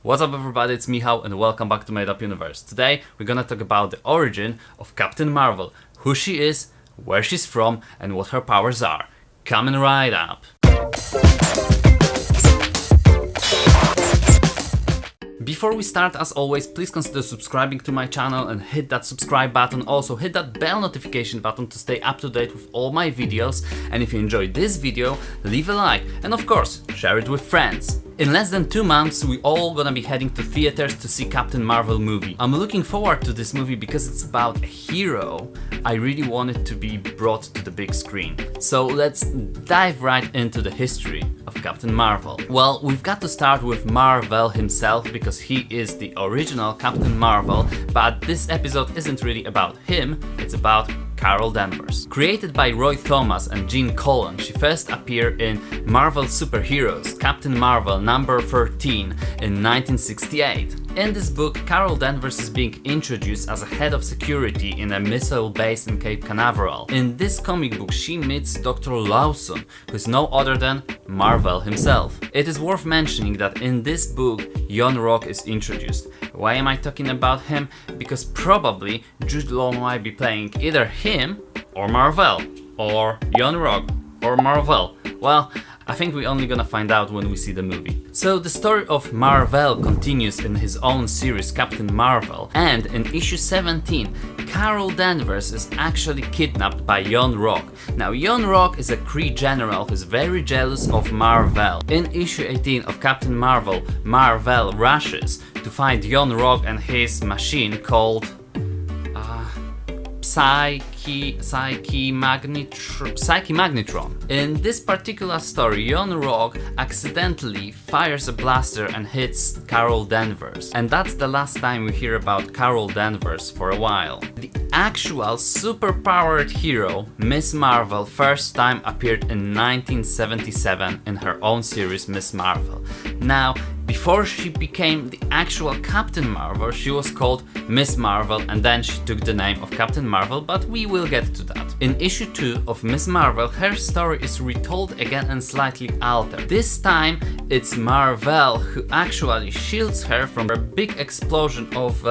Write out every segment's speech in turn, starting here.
What's up everybody, it's Michał and welcome back to Made Up Universe. Today we're gonna talk about the origin of Captain Marvel, who she is, where she's from and what her powers are. Coming right up. Before we start, as always, please consider subscribing to my channel and hit that subscribe button. Also hit that bell notification button to stay up to date with all my videos. And if you enjoyed this video, leave a like and of course, share it with friends. In less than 2 months, we all gonna be heading to theaters to see Captain Marvel movie. I'm looking forward to this movie because it's about a hero I really wanted to be brought to the big screen. So let's dive right into the history of Captain Marvel. Well, we've got to start with Mar-vell himself because he is the original Captain Marvel, but this episode isn't really about him, it's about Carol Danvers. Created by Roy Thomas and Gene Colan, she first appeared in Marvel Superheroes, Captain Marvel number 13 in 1968. In this book, Carol Danvers is being introduced as a head of security in a missile base in Cape Canaveral. In this comic book, she meets Dr. Lawson, who is no other than Mar-vell himself. It is worth mentioning that in this book, Yon-rogg is introduced. Why am I talking about him? Because probably Jude Law might be playing either him or Mar-vell, or Yon-rogg or Mar-vell. Well, I think we're only gonna find out when we see the movie. So the story of Mar-vell continues in his own series Captain Marvel, and in issue 17, Carol Danvers is actually kidnapped by Yon-rogg. Now Yon-rogg is a Kree general who's very jealous of Mar-vell. In issue 18 of Captain Marvel, Mar-vell rushes to find Yon-rogg and his machine called Psyche Magnetron. In this particular story, Yon-rogg accidentally fires a blaster and hits Carol Danvers. And that's the last time we hear about Carol Danvers for a while. The actual super-powered hero, Miss Marvel, first time appeared in 1977 in her own series Miss Marvel. Now, before she became the actual Captain Marvel, she was called Miss Marvel and then she took the name of Captain Marvel, but we will get to that. In issue 2 of Miss Marvel, her story is retold again and slightly altered. This time it's Mar-vell who actually shields her from a big explosion of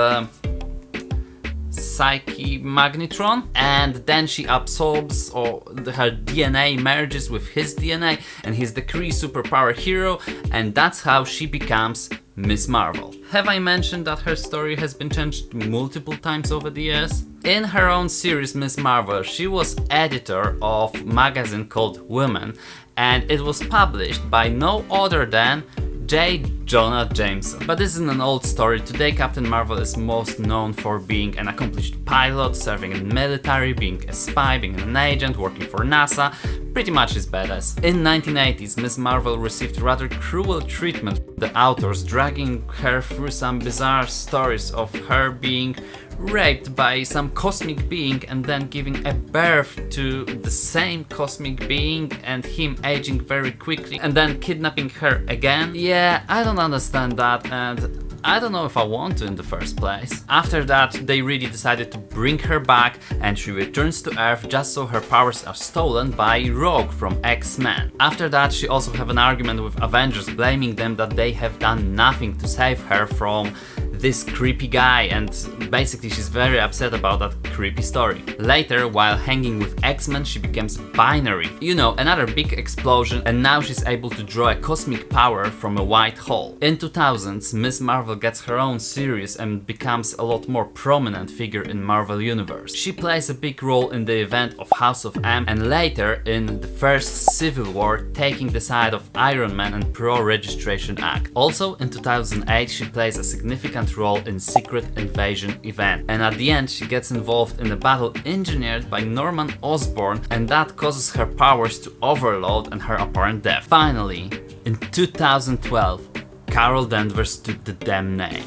Psyche Magnetron, and then she absorbs, or her DNA merges with his DNA and he's the Kree superpower hero, and that's how she becomes Miss Marvel. Have I mentioned that her story has been changed multiple times over the years? In her own series Miss Marvel, she was editor of a magazine called Women, and it was published by no other than J. Jonah Jameson. But this is an old story. Today Captain Marvel is most known for being an accomplished pilot, serving in the military, being a spy, being an agent, working for NASA. Pretty much is badass. In 1980s, Miss Marvel received rather cruel treatment. The authors dragging her through some bizarre stories of her being raped by some cosmic being and then giving a birth to the same cosmic being and him aging very quickly and then kidnapping her again. Yeah, I don't understand that, and I don't know if I want to in the first place. After that, they really decided to bring her back and she returns to Earth just so her powers are stolen by Rogue from X-Men. After that, she also have an argument with Avengers, blaming them that they have done nothing to save her from this creepy guy, and basically she's very upset about that creepy story. Later, while hanging with X-Men, she becomes binary. You know, another big explosion, and now she's able to draw a cosmic power from a white hole. In 2000s, Miss Marvel gets her own series and becomes a lot more prominent figure in Marvel Universe. She plays a big role in the event of House of M and later in the first Civil War, taking the side of Iron Man and Pro-Registration Act. Also in 2008, she plays a significant role in Secret Invasion event, and at the end she gets involved in a battle engineered by Norman Osborn, and that causes her powers to overload and her apparent death. Finally, in 2012, Carol Danvers took the damn name.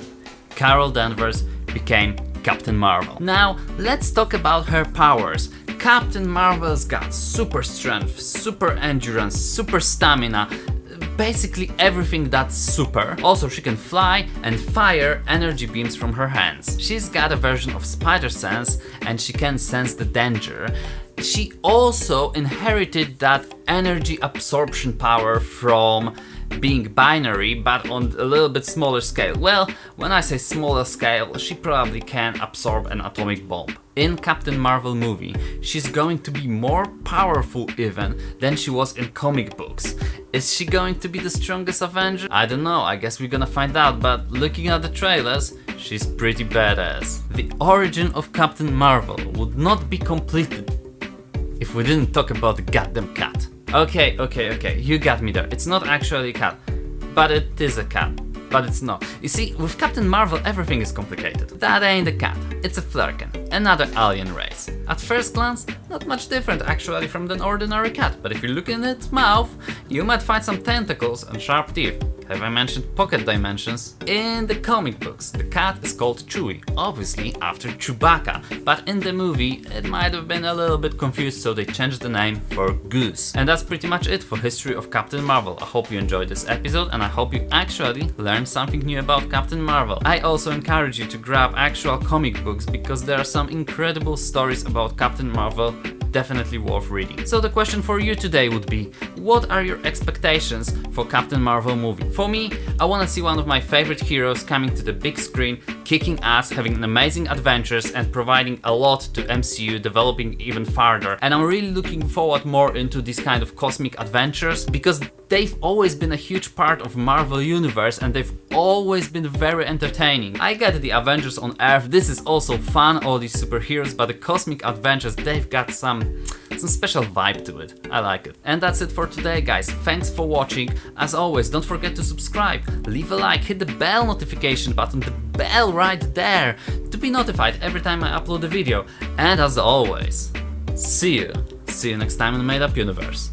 Carol Danvers became Captain Marvel. Now let's talk about her powers. Captain Marvel's got super strength, super endurance, super stamina, basically everything that's super. Also, she can fly and fire energy beams from her hands. She's got a version of spider sense and she can sense the danger. She also inherited that energy absorption power from being binary, but on a little bit smaller scale. Well, when I say smaller scale, she probably can absorb an atomic bomb. In Captain Marvel movie, she's going to be more powerful even than she was in comic books. Is she going to be the strongest Avenger? I don't know, I guess we're gonna find out, but looking at the trailers, she's pretty badass. The origin of Captain Marvel would not be completed if we didn't talk about the goddamn cat. Okay, you got me there. It's not actually a cat, but it is a cat. But it's not. You see, with Captain Marvel everything is complicated. That ain't a cat, it's a flurkin, another alien race. At first glance, not much different actually from an ordinary cat, but if you look in its mouth, you might find some tentacles and sharp teeth. Have I mentioned pocket dimensions? In the comic books, the cat is called Chewie, obviously after Chewbacca, but in the movie it might have been a little bit confused, so they changed the name for Goose. And that's pretty much it for history of Captain Marvel. I hope you enjoyed this episode and I hope you actually learned something new about Captain Marvel. I also encourage you to grab actual comic books because there are some incredible stories about Captain Marvel, definitely worth reading. So the question for you today would be, what are your expectations for Captain Marvel movie? For me, I want to see one of my favorite heroes coming to the big screen, kicking ass, having amazing adventures and providing a lot to MCU, developing even farther. And I'm really looking forward more into these kind of cosmic adventures because they've always been a huge part of Marvel universe and they've always been very entertaining. I get the Avengers on Earth, this is also fun, all these superheroes, but the cosmic adventures, they've got some special vibe to it. I like it. And that's it for today, guys. Thanks for watching. As always, don't forget to subscribe, leave a like, hit the bell notification button, the bell right there, to be notified every time I upload a video. And as always, see you next time in the Made Up Universe.